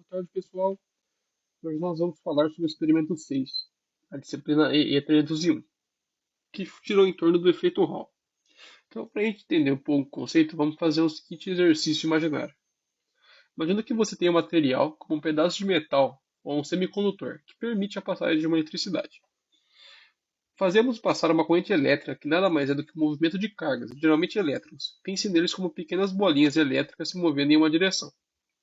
tarde, pessoal. Hoje nós vamos falar sobre o experimento 6, a disciplina EE301, que girou em torno do efeito Hall. Então, para a gente entender um pouco o conceito, vamos fazer o seguinte exercício imaginário. Imagina que você tem um material como um pedaço de metal ou um semicondutor que permite a passagem de uma eletricidade. Fazemos passar uma corrente elétrica que nada mais é do que um movimento de cargas, geralmente elétrons. Pense neles como pequenas bolinhas elétricas se movendo em uma direção.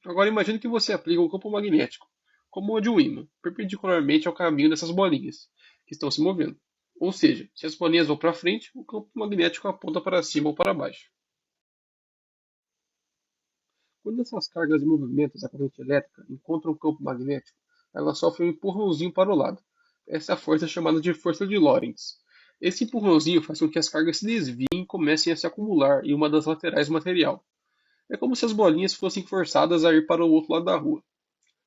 Agora imagine que você aplica um campo magnético, como o de um ímã, perpendicularmente ao caminho dessas bolinhas, que estão se movendo. Ou seja, se as bolinhas vão para frente, o campo magnético aponta para cima ou para baixo. Quando essas cargas e movimentos da corrente elétrica encontram o campo magnético, elas sofrem um empurrãozinho para o lado. Essa é a força chamada de força de Lorentz. Esse empurrãozinho faz com que as cargas se desviem e comecem a se acumular em uma das laterais do material. É como se as bolinhas fossem forçadas a ir para o outro lado da rua.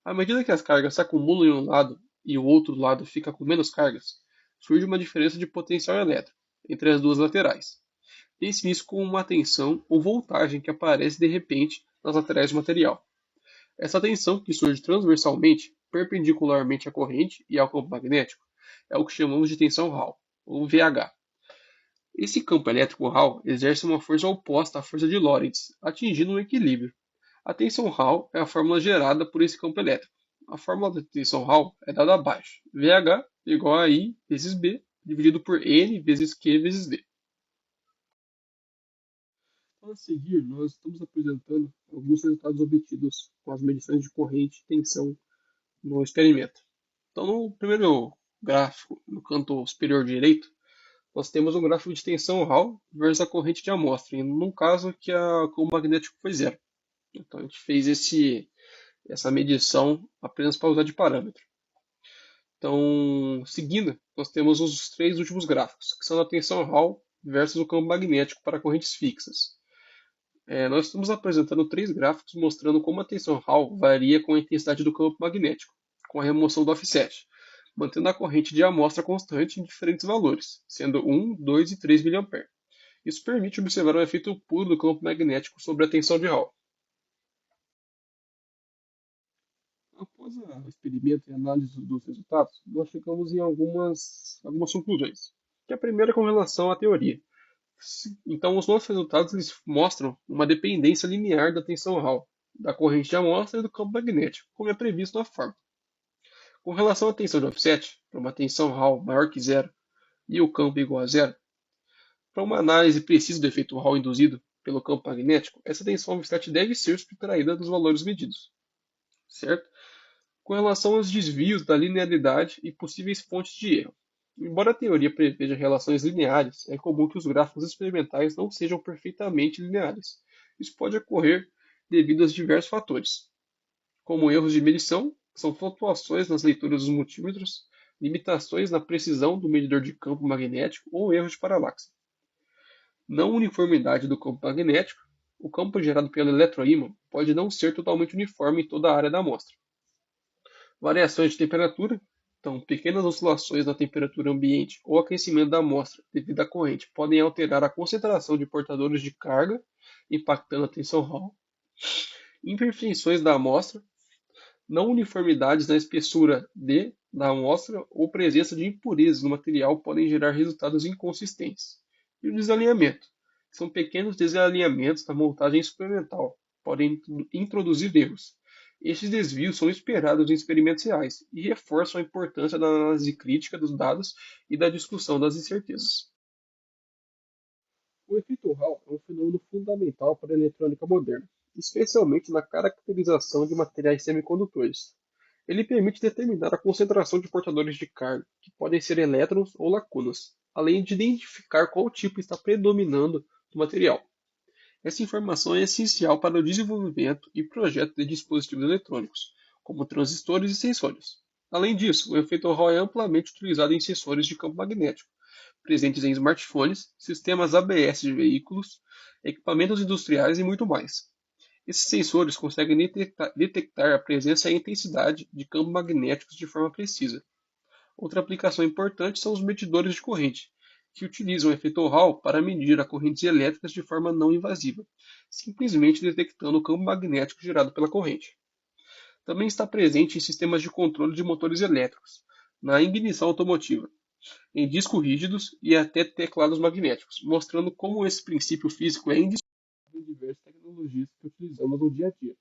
À medida que as cargas se acumulam em um lado e o outro lado fica com menos cargas, surge uma diferença de potencial elétrico entre as duas laterais. Pense nisso como uma tensão ou voltagem que aparece de repente nas laterais do material. Essa tensão, que surge transversalmente, perpendicularmente à corrente e ao campo magnético, é o que chamamos de tensão Hall, ou VH. Esse campo elétrico Hall exerce uma força oposta à força de Lorentz, atingindo um equilíbrio. A tensão Hall é a fórmula gerada por esse campo elétrico. A fórmula da tensão Hall é dada abaixo. VH igual a I vezes B, dividido por N vezes Q vezes D. Então, a seguir, nós estamos apresentando alguns resultados obtidos com as medições de corrente e tensão no experimento. Então, no primeiro gráfico, no canto superior direito, nós temos um gráfico de tensão Hall versus a corrente de amostra, e no caso que o campo magnético foi zero. Então, a gente fez essa medição apenas para usar de parâmetro. Então, seguindo, nós temos os três últimos gráficos, que são a tensão Hall versus o campo magnético para correntes fixas. Nós estamos apresentando três gráficos mostrando como a tensão Hall varia com a intensidade do campo magnético, com a remoção do offset, mantendo a corrente de amostra constante em diferentes valores, sendo 1, 2 e 3 mA. Isso permite observar o efeito puro do campo magnético sobre a tensão de Hall. Após o experimento e análise dos resultados, nós chegamos em algumas conclusões. Que a primeira é com relação à teoria. Então, os nossos resultados eles mostram uma dependência linear da tensão Hall, da corrente de amostra e do campo magnético, como é previsto na fórmula. Com relação à tensão de offset, para uma tensão Hall maior que zero e o campo igual a zero, para uma análise precisa do efeito Hall induzido pelo campo magnético, essa tensão offset deve ser subtraída dos valores medidos, certo? Com relação aos desvios da linearidade e possíveis fontes de erro. Embora a teoria preveja relações lineares, é comum que os gráficos experimentais não sejam perfeitamente lineares. Isso pode ocorrer devido a diversos fatores, como erros de medição, que são flutuações nas leituras dos multímetros, limitações na precisão do medidor de campo magnético ou erros de paralaxe. Não uniformidade do campo magnético, o campo gerado pelo eletroímã pode não ser totalmente uniforme em toda a área da amostra. Variações de temperatura, então pequenas oscilações na temperatura ambiente ou aquecimento da amostra devido à corrente podem alterar a concentração de portadores de carga, impactando a tensão Hall. Imperfeições da amostra, não uniformidades na espessura da amostra ou presença de impurezas no material podem gerar resultados inconsistentes. E o desalinhamento, que são pequenos desalinhamentos na montagem experimental, podem introduzir erros. Estes desvios são esperados em experimentos reais e reforçam a importância da análise crítica dos dados e da discussão das incertezas. O efeito Hall é um fenômeno fundamental para a eletrônica moderna, especialmente na caracterização de materiais semicondutores. Ele permite determinar a concentração de portadores de carga, que podem ser elétrons ou lacunas, além de identificar qual tipo está predominando no material. Essa informação é essencial para o desenvolvimento e projeto de dispositivos eletrônicos, como transistores e sensores. Além disso, o efeito Hall é amplamente utilizado em sensores de campo magnético, presentes em smartphones, sistemas ABS de veículos, equipamentos industriais e muito mais. Esses sensores conseguem detectar a presença e a intensidade de campos magnéticos de forma precisa. Outra aplicação importante são os medidores de corrente, que utilizam o efeito Hall para medir as correntes elétricas de forma não invasiva, simplesmente detectando o campo magnético gerado pela corrente. também está presente em sistemas de controle de motores elétricos, na ignição automotiva, em discos rígidos e até teclados magnéticos, mostrando como esse princípio físico é indispensável em diversas tecnologias que utilizamos no dia a dia.